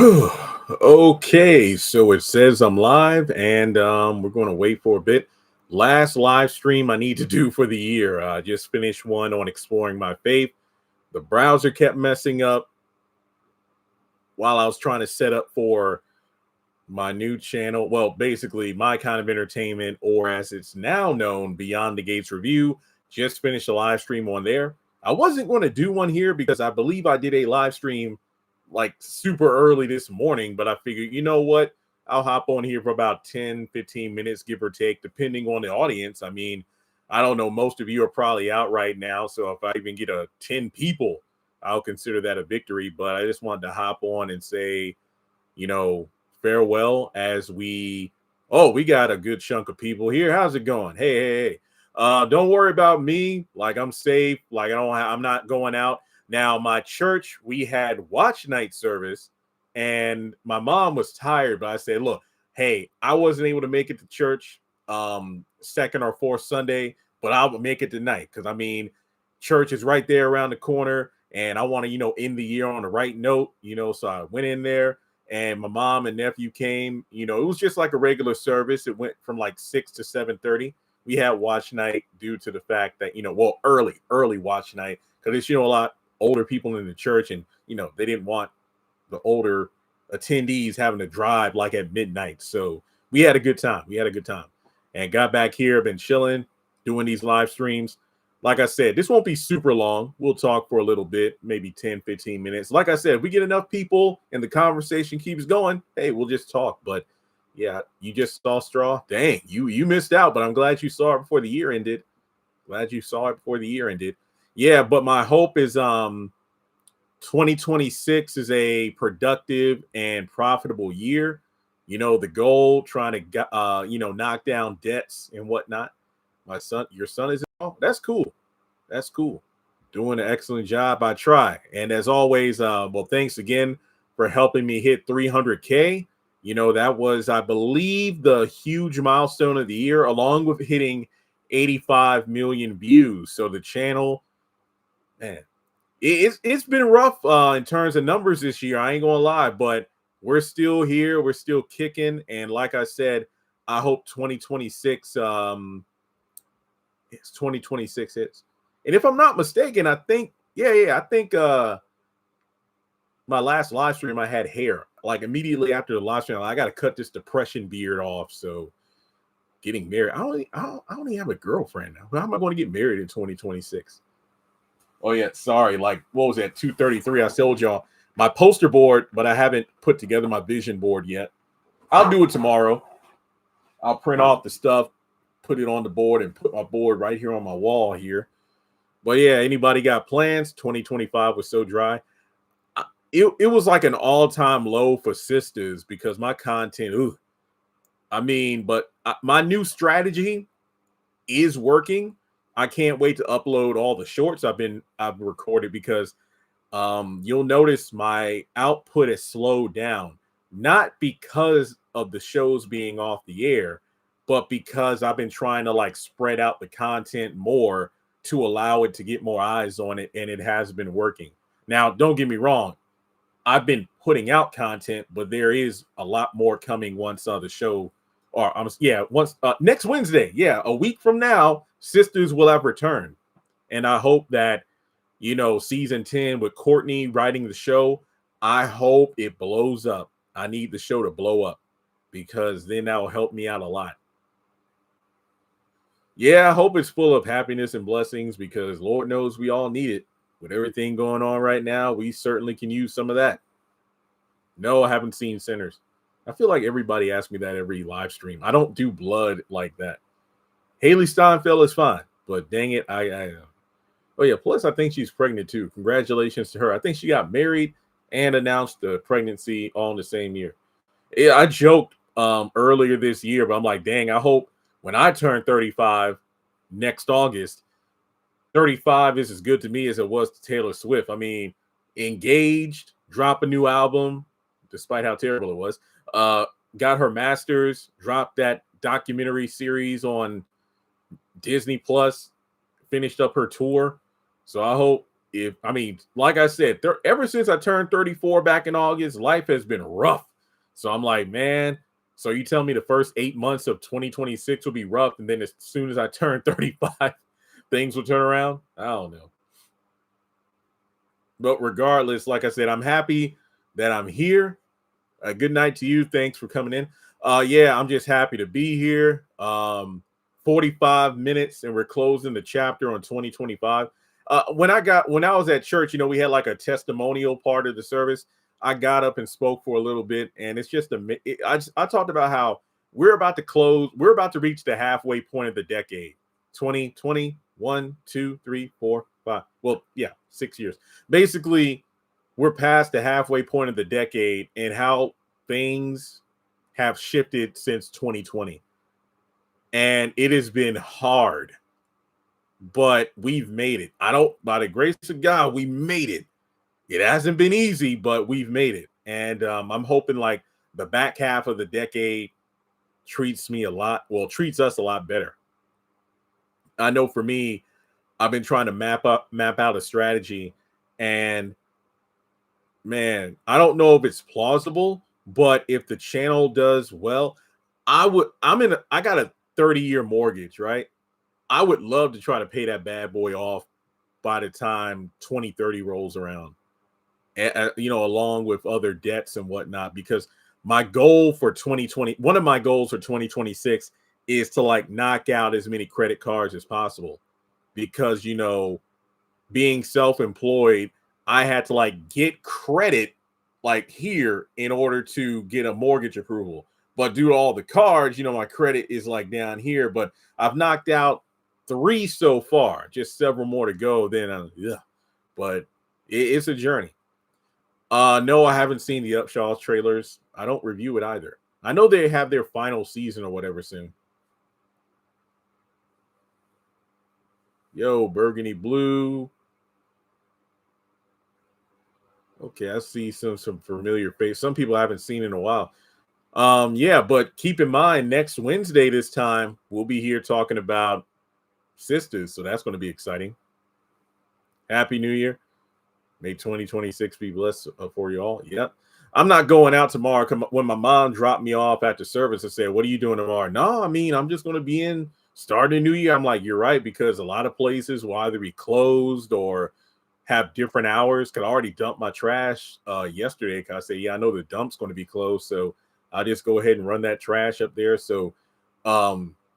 Okay, so it says I'm live, and we're going to wait for a bit. Last live stream I need to do for the year. I just finished one on exploring my faith. The browser kept messing up while I was trying to set up for my new channel. Well, basically, my kind of entertainment, or as it's now known, Beyond the Gates Review. Just finished a live stream on there. I wasn't going to do one here because I believe I did a live stream like super early this morning, but I figured, you know what? I'll hop on here for about 10, 15 minutes, give or take, depending on the audience. I mean, I don't know. Most of you are probably out right now. So if I even get 10 people, I'll consider that a victory. But I just wanted to hop on and say, you know, farewell as we got a good chunk of people here. How's it going? Hey. Don't worry about me. Like, I'm safe. Like, I'm not going out. Now, my church, we had watch night service, and my mom was tired, but I said, look, hey, I wasn't able to make it to church second or fourth Sunday, but I'll make it tonight. Because I mean, church is right there around the corner, and I want to, end the year on the right note, so I went in there. And my mom and nephew came. It was just like a regular service. It went from like 6 to 7:30. We had watch night due to the fact that, early watch night, because it's, a lot older people in the church, and, they didn't want the older attendees having to drive like at midnight. So we had a good time. And got back here, been chilling, doing these live streams. Like I said, this won't be super long. We'll talk for a little bit, maybe 10, 15 minutes. Like I said, if we get enough people and the conversation keeps going, hey, we'll just talk. But yeah, you just saw Straw. Dang, you missed out, but I'm glad you saw it before the year ended. Yeah, but my hope is 2026 is a productive and profitable year. The goal, trying to knock down debts and whatnot. Your son is, oh, that's cool. Doing an excellent job. I try. And as always, well, thanks again for helping me hit 300K. That was, I believe, the huge milestone of the year, along with hitting 85 million views. So the channel, man, it's been rough in terms of numbers this year. I ain't gonna lie, but we're still here. We're still kicking. And like I said, I hope 2026 it's 2026 hits. And if I'm not mistaken, I think, I think my last live stream I had hair. Like immediately after the live stream, I got to cut this depression beard off. So getting married, I don't even have a girlfriend now. How am I going to get married in 2026? Oh yeah, sorry. Like, what was that? 233. I told y'all my poster board, but I haven't put together my vision board yet. I'll do it tomorrow. I'll print off the stuff, put it on the board, and put my board right here on my wall here. But yeah, anybody got plans? 2025 was so dry. It was like an all-time low for sisters because my content, but my new strategy is working. I can't wait to upload all the shorts I've recorded because you'll notice my output has slowed down, not because of the shows being off the air, but because I've been trying to like spread out the content more to allow it to get more eyes on it, and it has been working. Now, don't get me wrong. I've been putting out content, but there is a lot more coming once the show, or once next Wednesday, a week from now, Sisters will have returned. And I hope that, season 10 with Courtney writing the show, I hope it blows up. I need the show to blow up because then that will help me out a lot. Yeah, I hope it's full of happiness and blessings because Lord knows we all need it. With everything going on right now, we certainly can use some of that. No, I haven't seen Sinners. I feel like everybody asks me that every live stream. I don't do blood like that. Haley Steinfeld is fine, but dang it, oh yeah, plus I think she's pregnant too. Congratulations to her. I think she got married and announced the pregnancy all in the same year. Yeah, I joked earlier this year, but I'm like, dang, I hope when I turn 35 next August, 35 is as good to me as it was to Taylor Swift. I mean, engaged, drop a new album, despite how terrible it was. Got her master's, dropped that documentary series on Disney Plus, finished up her tour. So I hope if I mean, like I said, ever since I turned 34 back in August, life has been rough. So I'm like, man, so you tell me the first 8 months of 2026 will be rough, and then as soon as I turn 35, things will turn around? I don't know. But regardless, like I said, I'm happy that I'm here. Good night to you. Thanks for coming in. Yeah, I'm just happy to be here. 45 minutes, and we're closing the chapter on 2025. When I was at church, we had like a testimonial part of the service. I got up and spoke for a little bit, and it's just I talked about how we're about to close. We're about to reach the halfway point of the decade. 2021, 2, 3, 4, 5. Well, yeah, 6 years. Basically, we're past the halfway point of the decade, and how things have shifted since 2020. And it has been hard, but we've made it. By the grace of God, we made it. It hasn't been easy, but we've made it. And I'm hoping like the back half of the decade treats us a lot better. I know for me, I've been trying to map out a strategy, and man, I don't know if it's plausible, but if the channel does well, I got a 30-year mortgage, right? I would love to try to pay that bad boy off by the time 2030 rolls around, along with other debts and whatnot, because my goal for 2020, one of my goals for 2026 is to like knock out as many credit cards as possible, because, being self-employed, I had to like get credit like here in order to get a mortgage approval. But due to all the cards, my credit is like down here. But I've knocked out 3 so far, just several more to go. But it's a journey. No, I haven't seen the Upshaw's trailers. I don't review it either. I know they have their final season or whatever soon. Yo, burgundy blue. Okay, I see some familiar face. Some people I haven't seen in a while. Yeah, but keep in mind, next Wednesday this time, we'll be here talking about sisters. So that's going to be exciting. Happy New Year. May 2026 be blessed for you all. Yep. I'm not going out tomorrow. When my mom dropped me off at the service and said, "What are you doing tomorrow?" No, I mean, I'm just going to be in starting a new year. I'm like, you're right, because a lot of places will either be closed or have different hours. Cause I already dumped my trash yesterday. Cause I said, yeah, I know the dump's going to be closed. So I'll just go ahead and run that trash up there. So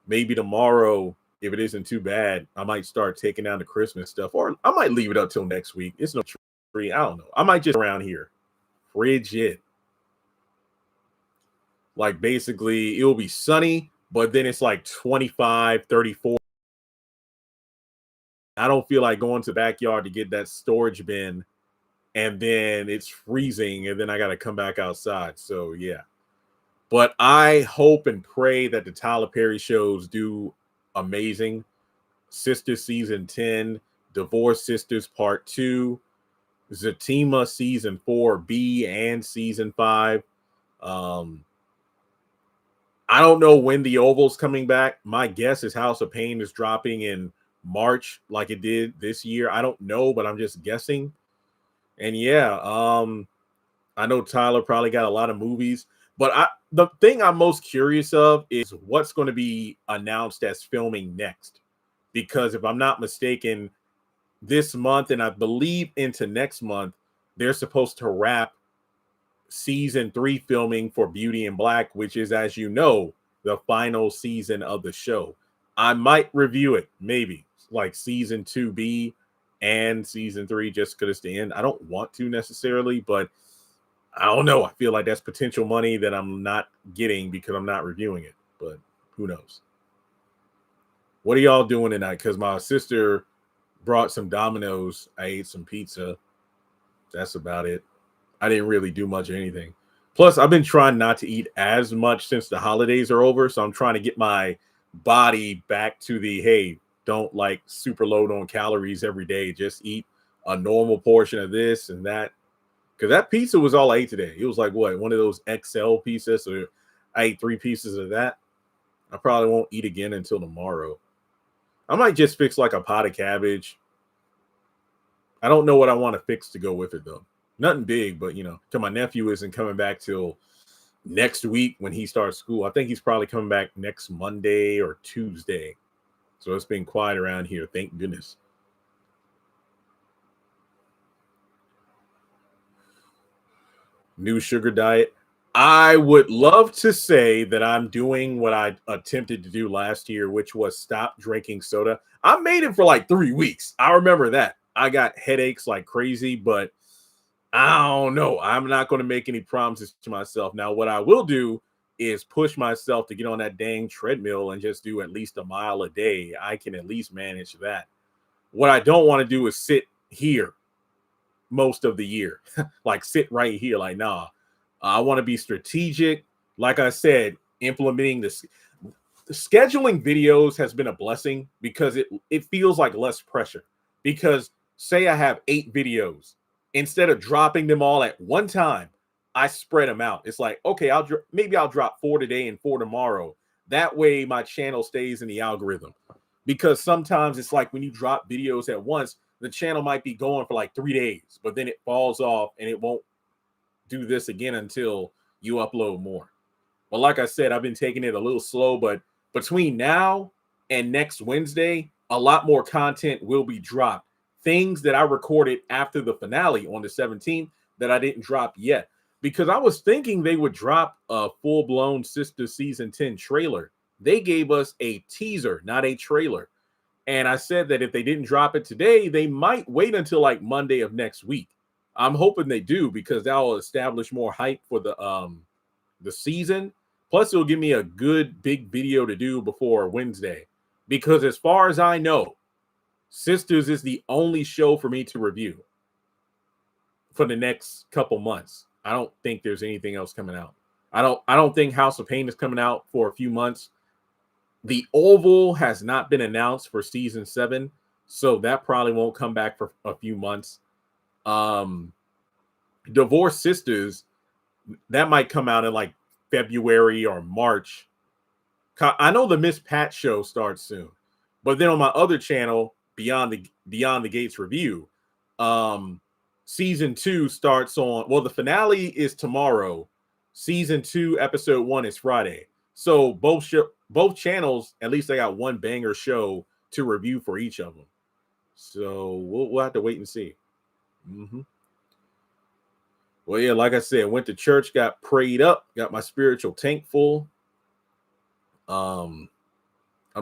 maybe tomorrow, if it isn't too bad, I might start taking down the Christmas stuff, or I might leave it up till next week. It's no tree. I don't know. I might just around here. Frigid. Like basically it'll be sunny, but then it's like 25, 34. I don't feel like going to the backyard to get that storage bin, and then it's freezing, and then I got to come back outside. So yeah, but I hope and pray that the Tyler Perry shows do amazing. Sister season 10, Divorce Sisters Part 2, Zatima season 4B and season 5. I don't know when the Oval's coming back. My guess is House of Pain is dropping in March like it did this year. I don't know, but I'm just guessing. And yeah, I know Tyler probably got a lot of movies, but the thing I'm most curious of is what's going to be announced as filming next. Because if I'm not mistaken, this month, and I believe into next month, they're supposed to wrap season 3 filming for Beauty in Black, which is, as you know, the final season of the show. I might review it, maybe like season 2B and season 3, just because it's the end. I don't want to necessarily, but I don't know. I feel like that's potential money that I'm not getting because I'm not reviewing it, but who knows? What are y'all doing tonight? Because my sister brought some Domino's. I ate some pizza. That's about it. I didn't really do much of anything. Plus, I've been trying not to eat as much since the holidays are over. So I'm trying to get my body back to the, hey, don't like super load on calories every day. Just eat a normal portion of this and that. Because that pizza was all I ate today. It was like, what, one of those XL pizzas. So I ate 3 pieces of that. I probably won't eat again until tomorrow. I might just fix like a pot of cabbage, I don't know what I want to fix to go with it though. Nothing big, but till my nephew isn't coming back till next week when he starts school. I think he's probably coming back next Monday or Tuesday. So it's been quiet around here. Thank goodness. New sugar diet. I would love to say that I'm doing what I attempted to do last year, which was stop drinking soda. I made it for like 3 weeks. I remember that. I got headaches like crazy, but I don't know. I'm not going to make any promises to myself. Now, what I will do is push myself to get on that dang treadmill and just do at least a mile a day. I can at least manage that. What I don't want to do is sit here most of the year, like sit right here. Like, nah, I want to be strategic. Like I said, implementing this. Scheduling videos has been a blessing because it feels like less pressure. Because say I have 8 videos, instead of dropping them all at one time, I spread them out. It's like, okay, maybe I'll drop 4 today and 4 tomorrow. That way my channel stays in the algorithm. Because sometimes it's like when you drop videos at once, the channel might be going for like 3 days, but then it falls off and it won't do this again until you upload more. But like I said, I've been taking it a little slow, but between now and next Wednesday, a lot more content will be dropped. Things that I recorded after the finale on the 17th that I didn't drop yet, because I was thinking they would drop a full-blown Sister Season 10 trailer. They gave us a teaser, not a trailer. And I said that if they didn't drop it today, they might wait until like Monday of next week. I'm hoping they do, because that will establish more hype for the season. Plus, it'll give me a good big video to do before Wednesday. Because as far as I know, Sisters is the only show for me to review for the next couple months. I don't think there's anything else coming out. I don't think House of Pain is coming out for a few months. The Oval has not been announced for season 7, so that probably won't come back for a few months. Divorced Sisters, that might come out in like February or March. I know the Miss Pat show starts soon, but then on my other channel, Beyond the Gates Review, season 2 starts on. Well, the finale is tomorrow. Season 2, episode 1 is Friday. So both channels, at least they got one banger show to review for each of them. So we'll have to wait and see. Well, yeah, like I said, went to church, got prayed up, got my spiritual tank full. I'm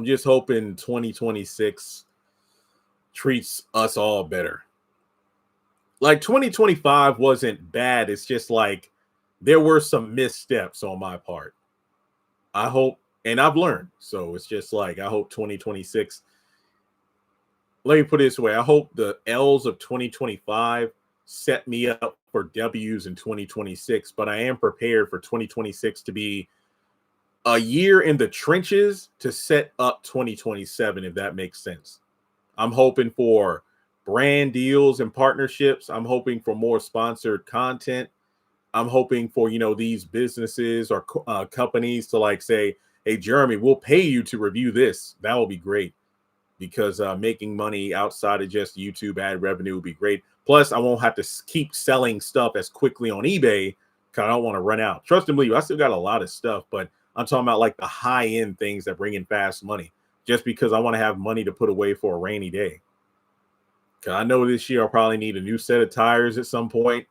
just hoping 2026 treats us all better. Like 2025 wasn't bad. It's just like there were some missteps on my part. I hope, and I've learned. So it's just like, I hope 2026, let me put it this way. I hope the L's of 2025 set me up for W's in 2026, but I am prepared for 2026 to be a year in the trenches to set up 2027, if that makes sense. I'm hoping for brand deals and partnerships. I'm hoping for more sponsored content. I'm hoping for, these businesses or companies to like say, hey, Jeremy, we'll pay you to review this. That will be great, because making money outside of just YouTube ad revenue would be great. Plus, I won't have to keep selling stuff as quickly on eBay because I don't want to run out. Trust and believe, I still got a lot of stuff, but I'm talking about like the high-end things that bring in fast money, just because I want to have money to put away for a rainy day. Because I know this year I'll probably need a new set of tires at some point.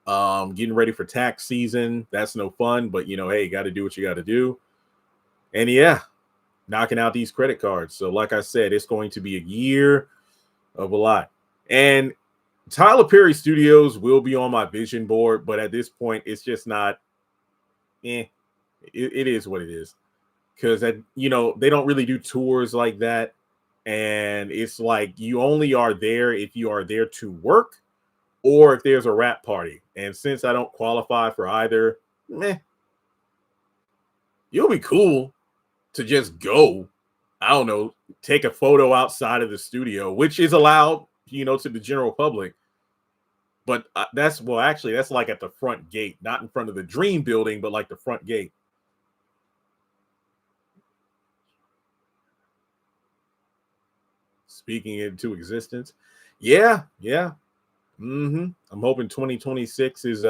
Getting ready for tax season. That's no fun, but hey, you got to do what you got to do. And yeah, knocking out these credit cards. So like I said, it's going to be a year of a lot. And Tyler Perry Studios will be on my vision board, but at this point, it's just not, it is what it is. Because they don't really do tours like that. And it's like you only are there if you are there to work or if there's a rap party. And since I don't qualify for either, you'll be cool to just go, I don't know, take a photo outside of the studio, which is allowed, to the general public. But that's like at the front gate, not in front of the Dream Building, but like the front gate. speaking it into existence. Yeah, yeah. I'm hoping 2026 is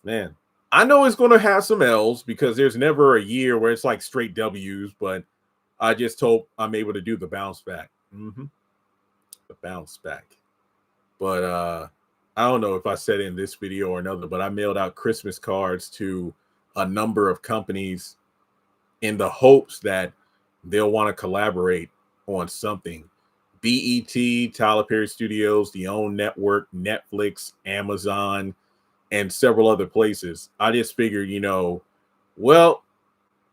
man. I know it's going to have some L's because there's never a year where it's like straight W's, but I just hope I'm able to do the bounce back. The bounce back. But I don't know if I said it in this video or another, but I mailed out Christmas cards to a number of companies in the hopes that they'll want to collaborate on something. BET, Tyler Perry Studios, the OWN Network, Netflix, Amazon, and several other places. I just figured, well,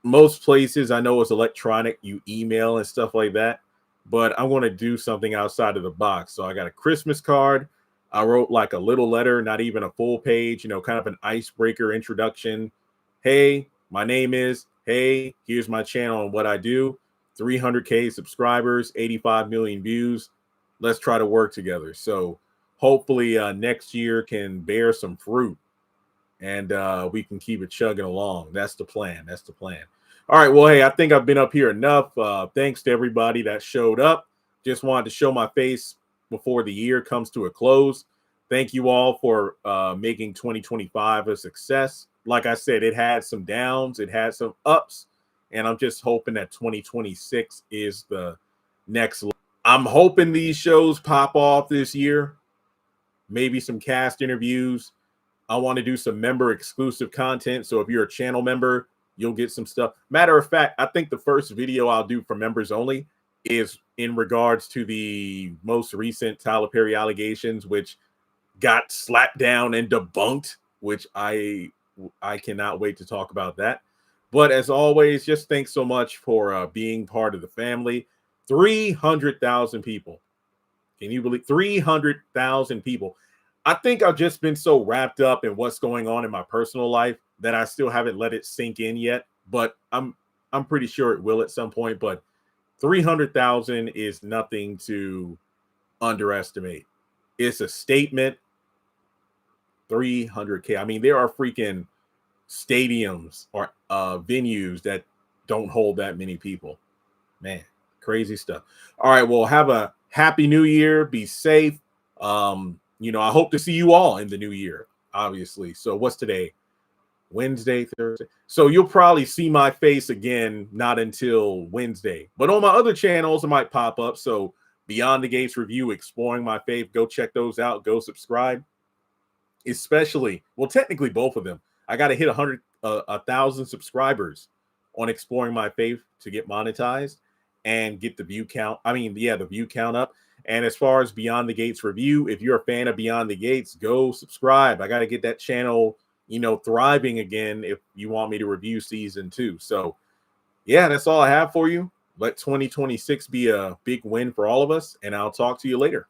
most places I know it's electronic, you email and stuff like that, but I want to do something outside of the box. So I got a Christmas card. I wrote like a little letter, not even a full page, kind of an icebreaker introduction. Hey, my name is, hey, here's my channel and what I do. 300K subscribers, 85 million views. Let's try to work together. So hopefully next year can bear some fruit and we can keep it chugging along. That's the plan. That's the plan. All right. Well, hey, I think I've been up here enough. Thanks to everybody that showed up. Just wanted to show my face before the year comes to a close. Thank you all for making 2025 a success. Like I said, it had some downs, it had some ups, and I'm just hoping that 2026 is the next. I'm hoping these shows pop off this year. Maybe some cast interviews. I want to do some member exclusive content. So if you're a channel member, you'll get some stuff. Matter of fact, I think the first video I'll do for members only is in regards to the most recent Tyler Perry allegations, which got slapped down and debunked, which I cannot wait to talk about that. But as always, just thanks so much for being part of the family. 300,000 people. Can you believe 300,000 people? I think I've just been so wrapped up in what's going on in my personal life that I still haven't let it sink in yet. But I'm pretty sure it will at some point. But 300,000 is nothing to underestimate. It's a statement. 300K. I mean, there are freaking stadiums or venues that don't hold that many people. Man, crazy stuff. All right, well, have a happy new year. Be safe. I hope to see you all in the new year, obviously. So what's today? Wednesday, Thursday. So you'll probably see my face again, not until Wednesday. But on my other channels, it might pop up. So Beyond the Gates Review, Exploring My Faith, go check those out. Go subscribe. Especially, well, technically both of them. I got to hit 1,000 subscribers on Exploring My Faith to get monetized and get the view count. The view count up. And as far as Beyond the Gates Review, if you're a fan of Beyond the Gates, go subscribe. I got to get that channel, thriving again if you want me to review season 2. So, yeah, that's all I have for you. Let 2026 be a big win for all of us, and I'll talk to you later.